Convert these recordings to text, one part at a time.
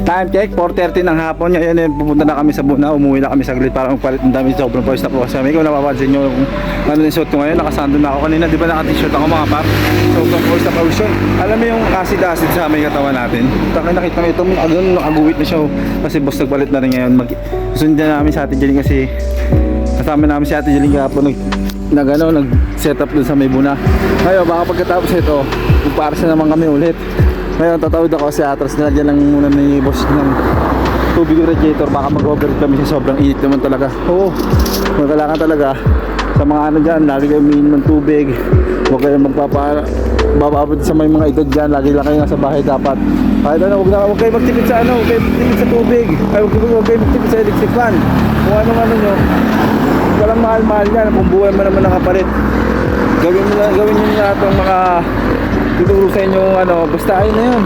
Time check, 4:30 ng hapon. Ngayon pupunta na kami sa Buna. Umuwi na kami saglit para magpalit ng dami. Sobrang pawis na po kami. Kung napapansin nyo yung ano yung suot ko ngayon, nakasando na ako kanina. Di ba naka-t-shirt ako mga par? Sobrang pawis na pawis yun. Alam mo yung acid-acid sa may katawan natin? Nakita mo ito, nakaguwit na siya. Kasi boss nagpalit na rin ngayon. Susundan namin sa Ate Jeline kasi kasama namin si Ate Jeline kahapon nag-set up dun sa may Buna. Ngayon baka pagkatapos ito, magparsa naman kami ulit. Ngayon tatawid ako sa atras na dyan lang muna ni boss ng tubig radiator. Baka mag-overheat kami sa sobrang init naman talaga. Oo, kailangan talaga sa mga ano dyan, lagi kayo umiinom ng tubig. Huwag kayo bababot sa may mga edad dyan. Lagi lang kayo nasa bahay dapat. Kahit ano, huwag kayo magtipid sa ano, huwag kayo magtipid sa tubig. Ay, huwag kayo magtipid sa electric fan. Kung ano nyo, walang mahal-mahal yan. Kung buhay mo naman nakapalit, gawin nyo na itong mga tuturo sa inyo ano, basta ayun na yun.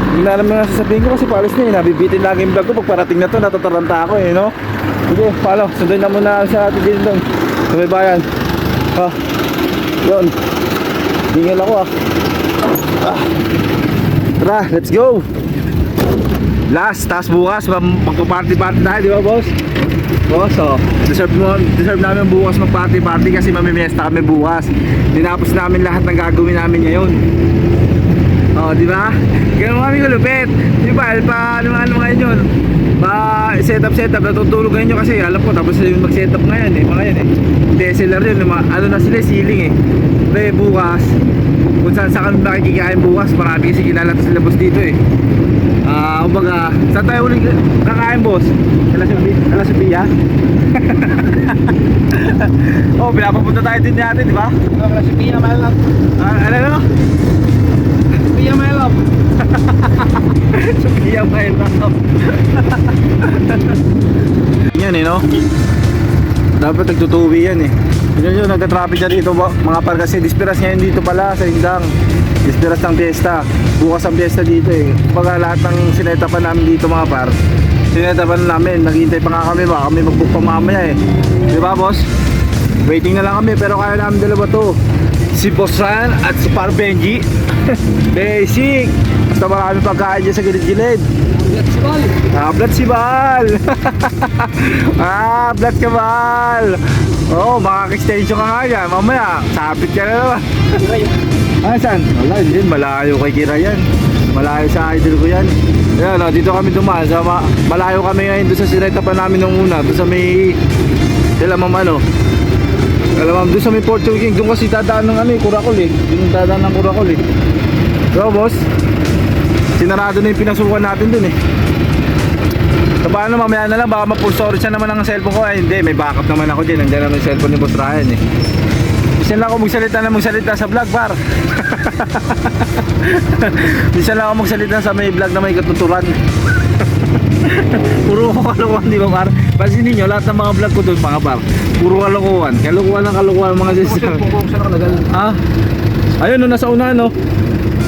Hindi na alam mo nga sasabihin ko kasi palis na yun. Nabibitin lagi yung vlog ko. Pag parating na to, natataranta ako eh, no? Sige, follow. Sundan na muna sa ating din doon. Sa may bayan. Ha? Yun. Tingin ako Tara, let's go! Last, taas bukas. Magpa-party-party tayo, di ba boss? Boss, deserve namin bukas mag-party-party kasi mamimiesta kami bukas. Tinapos namin lahat ng gagawin namin ngayon. Di ba? Ganun kami kalupit. Di ba? Ano ngayon yun? Setup, natutulog ngayon kasi alam ko tapos yung mag-setup ngayon eh. Mga yan eh. DSLR yun, ano na sila, ceiling eh. Pero bukas, kung saan kami makikikain bukas, marami kasi kilala sila boss dito eh. Kumbaga, saan tayo ulit kakain boss? Kala Sophia? Pinapapunta tayo din natin, di ba? Kala Sophia, my love. Ano no? Sophia, my love. Sophia, my love. Yan eh, no? Dapat nagtutuwi yan eh. Yun nagka-traffic dyan dito mga par kasi disperas ngayon dito pala sa Indang. Disperas ng fiesta. Bukas ang fiesta dito eh. Pagka lahat ng sinetapan namin dito mga par, sinetapan namin, naghihintay pa nga kami, baka kami mag-book pa mamaya eh. Di ba boss? Waiting na lang kami pero kaya namin dalawa to. Si Boss Ran at si Par Benji. Basic. Basta marami pagkain dyan sa gilid-gilid. Blat si Bal. Blat ka Bal. Makaka-extension ka nga yan. Mamaya, sabit ka na naman. Saan? Wala, hindi. Malayo kay Kira yan. Malayo sa idol ko yan. Ayan, dito kami dumaan. Malayo kami ngayon doon sa sinetapan namin nung una. Doon sa may doon sa may Fortune King. Doon kasi dadaan ng Kurakol eh. Doon dadaan ng Kurakol eh. So boss, sinarado na yung pinasukan natin dun eh. So paano mamaya na lang, baka ma-full storage na naman ang cellphone ko. Ay hindi, may backup naman ako din. Nandiyan naman yung cellphone ni Boss Ryan eh. Minsan lang ako magsalita sa vlog par. Minsan lang ako magsalita sa may vlog na may katuturan. Puro kalokohan, di ba par? Pansinin nyo, lahat ng mga vlog ko doon mga par, puro kalokohan. Kalokohan mga sister. Ayun nasa una no.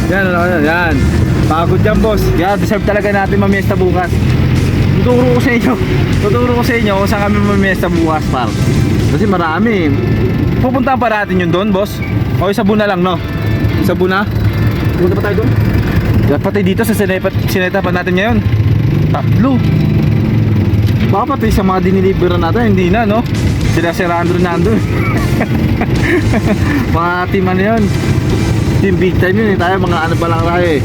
Yan. Pagod yan boss. Kaya deserve talaga natin mamiesta bukas. Tuturo ko sa inyo kung saan kami mamiesta bukas par. Kasi marami. Pupunta pa natin yun doon boss. O sa Buna lang no. Sa Buna. Pupunta pa tayo doon. Dapat dito sa sinetapan natin ngayon. Tatlo. Baka pati sa mga diniliberan natin, hindi na no. Sila si Randro nandun. Mga team ano yun, team big time yun eh. Tayo mga ano pa lang tayo eh.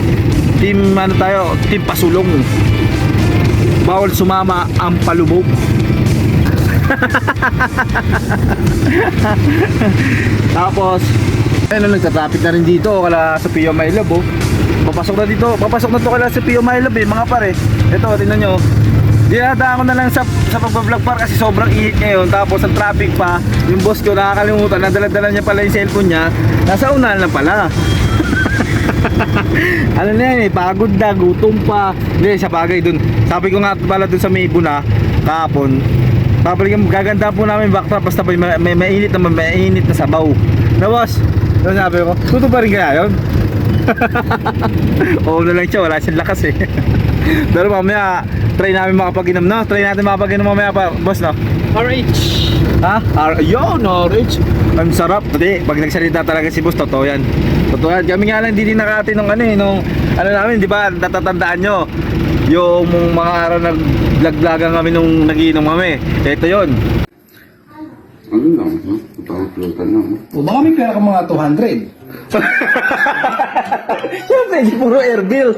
Team pasulong. Bawal sumama ang palubog. Tapos nagka-traffic na rin dito kala Sophia My Love oh. Papasok na to kala Sophia My Love eh mga pare. Ito tingnan nyo. Dinadaan ko na lang sa pag-vlog par kasi sobrang init ngayon. Tapos ang traffic pa, yung boss ko nakakalimutan, nadala-dala niya pala yung cellphone niya. Nasa unahan lang pala. Ano na yan eh, pagod na, gutom pa. Hindi, sa bagay dun. Sabi ko nga pala dun sa may Buna kahapon, gaganda po namin backdrop basta may mainit na sabaw. Na boss, ano sabi ko? Tuto pa rin kaya yun? Oo na lang siya, wala siyang lakas eh. Pero mamaya try namin makapag-inom no? Try natin makapag-inom mamaya pa, boss no? RH. Ha? Yun, RH. Ang sarap. Hindi, pag nagsalita talaga si boss, totoo yan. Totoo yan. Kami nga lang hindi nakati nung ano namin, di ba? Natatandaan nyo. Yung mga araw nag-vlog-vlogan kami nung nagiinom kami. Ito yon. Ano lang, ha? Pagkakaplutan lang. O baka may pera ka mga 200. Siyempre, hindi puro air bill.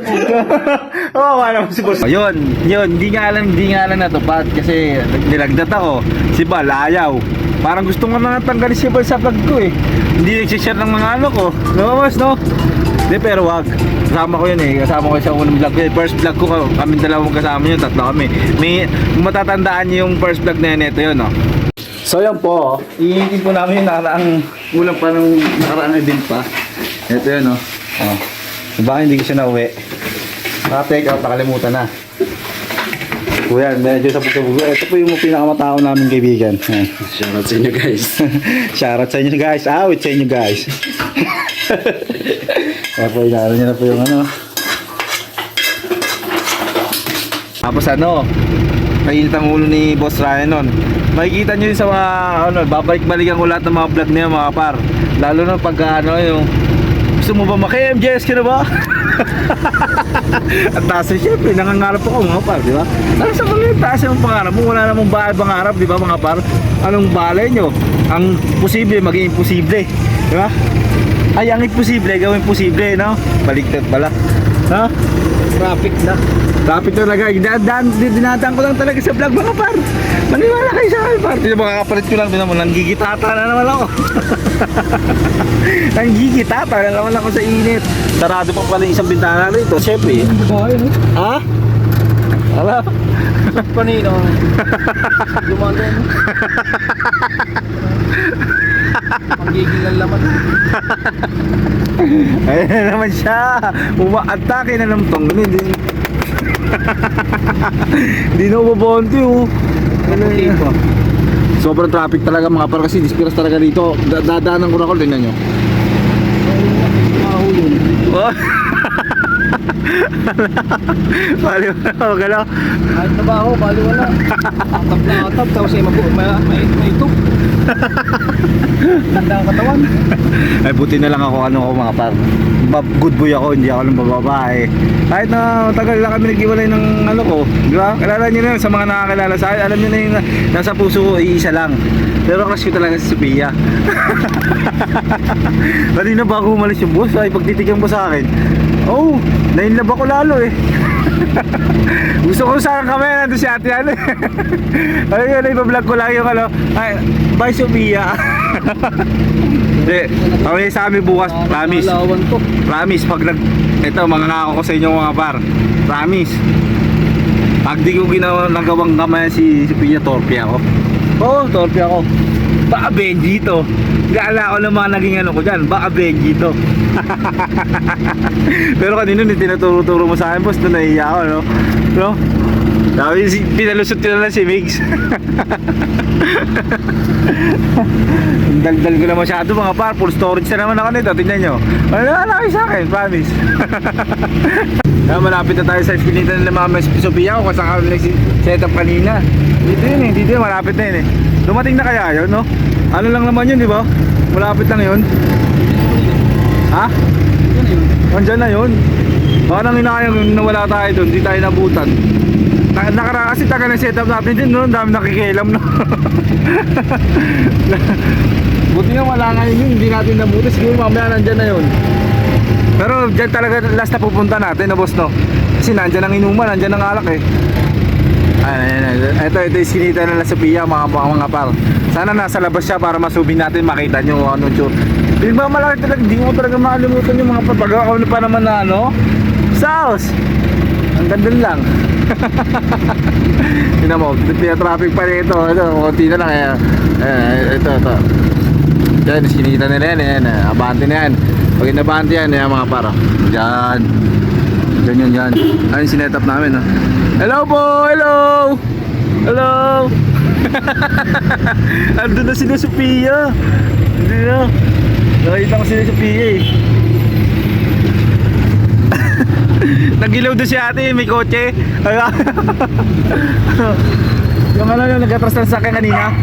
Oo, wala mo si boss. Yun, hindi nga lang natupad kasi nilagdat ako. Si Bal, ayaw. Parang gusto nga na tanggalin si Bal sa vlog ko eh. Hindi nagsishare ng mga ano ko. No, boss, no? Hindi, pero wag. Kasama ko yun eh. Kasama ko sa unang vlog ko. First vlog ko, kami dalawang kasama yun. Tatlo kami. Kung matatandaan niyo yung first vlog na yun, ito yun, no? So yan po, iingin po namin yung nakaraang ulang pa ng nakaraang event pa. Ito yun, no? Oh. Baka hindi ko siya nauwi. Naka-take out, nakalimutan na. Kuya, medyo sa pagkabugo. Ito po yung pinakamatao namin kaibigan. Shoutout sa inyo, guys. Shoutout sa inyo guys. Awit sa inyo guys. Kaya po, inaano niya na po yung ano. Tapos ano, mainit ang ulo ni Boss Ryan nun. Makikita nyo yun sa mga, ano, babalik-balikan ko lahat ng mga vlog niya mga par. Lalo na pagka ano, yung gusto mo ba maki-MJS ka na ba? At taas syempre, nangangarap ako mga par, di ba? Ano sa mga taas yung pangarap mo? Wala namang bahay pangarap, di ba mga par? Anong balay nyo? Ang posible, maging imposible, di ba? Ay, ang imposible, gawin posible, no? Baliktad pala. Ha? Traffic na. Traffic talaga. Dinadaan ko lang talaga sa vlog mga par. Maniwala kayo sa akin par. Hindi ba makakapalit ko lang din naman. Nanggigitata na naman ako. Nanggigitata na naman ako sa init. Sarado pa pala yung isang bintana rito. Siyempre. Bahay, no? Ha? Wala. Panino. Lumanda yun. Panggigil ng laman. Ayun na naman siya. Umaatake na ng tong. Hindi na ubabonti oh. Tipo. Sobrang traffic talaga mga par kasi dispiras talaga dito. Dadaanan ko na ko, tingnan nyo. Mahulog. Oh. Baliw na ako galaw. Kahit na ba ako, bali wala. Atap na atap, tapos ay may itop. Tanda ang katawan. Ay buti na lang ako ano ko mga par. Good boy ako, hindi ako ng bababae. Kahit na tagal lang kami nag-iwalay ng ano ko, di ba? Kilala nyo na yun, sa mga nakakilala sa akin, alam nyo na yung nasa puso ko, iisa lang. Pero crush ko talaga si Sophia. Kanina ba ako umalis yung boss? Ay pagtitigan mo sa akin. Oh, nainlove ako lalo eh. Gusto ko sana kami nandun si ate ano eh. Ayun, ipa-vlog ko lang yung ano. Ay, bye Sophia. Hindi, kami sa amin bukas, promise. Alawan ko. Promise, pag ito, mangangako ko sa inyo mga par. Promise. Pag di ko nagawang kamay si Sophia, torpe ako. Oo, torpe ako. Baka Benji to. Gaala ko ng mga naging ano ko dyan. Baka Benji to. Pero kanina tinuturo-turo mo sa akin, boss, na nahiya ako, no? No? Sabi, pinalusot ko na lang si Migs. Daldal ko na masyado mga par. Full storage na naman ako nito. Tingnan nyo. Wala kayo sa akin, promise. Kaya malapit na tayo sa iskinita ng Mama Sophia ko. Kasi kami nag-set up kanina. Dito yun eh. Dito yun. Malapit na yun eh. Dumating na kaya yun, no? Ano lang naman yun, di ba? Malapit lang yun. Ha? Andyan na yun. Baka nang inakayang nawala tayo doon. Di tayo nabutan. Nakaraan kasi taga na setup natin din, no? Ang dami nakikialam, no? Buti nga wala nga yun. Hindi natin nabuti. Siguro mamaya nandyan na yun. Pero dyan talaga last na pupunta natin, no, boss, no? Kasi nandyan ang inuman, nandyan ang alak eh. Ito yung sinita na Sophia mga par. Sana nasa labas siya para masubin natin, makita nyo ano yung hindi ba malaki talaga, hindi mo talaga makalimutan yung mga papagawa pa naman na ano sauce. Ang ganda lang. Tingnan mo, traffic pa rin ito. Ito, konti na lang ito. Yan, sinita nila yan. Abante na yan. Pag inabante yan, mga para. Diyan. Diyan. Ayun, sinetap namin, ha. Hello po! Hello! Hello! Andun na sila Sophia. Hindi na. Nakita ko sila Sophia eh. Nagilaw doon si ate, may kotse. Yung ano yung nag-atras ng sakyan kanina.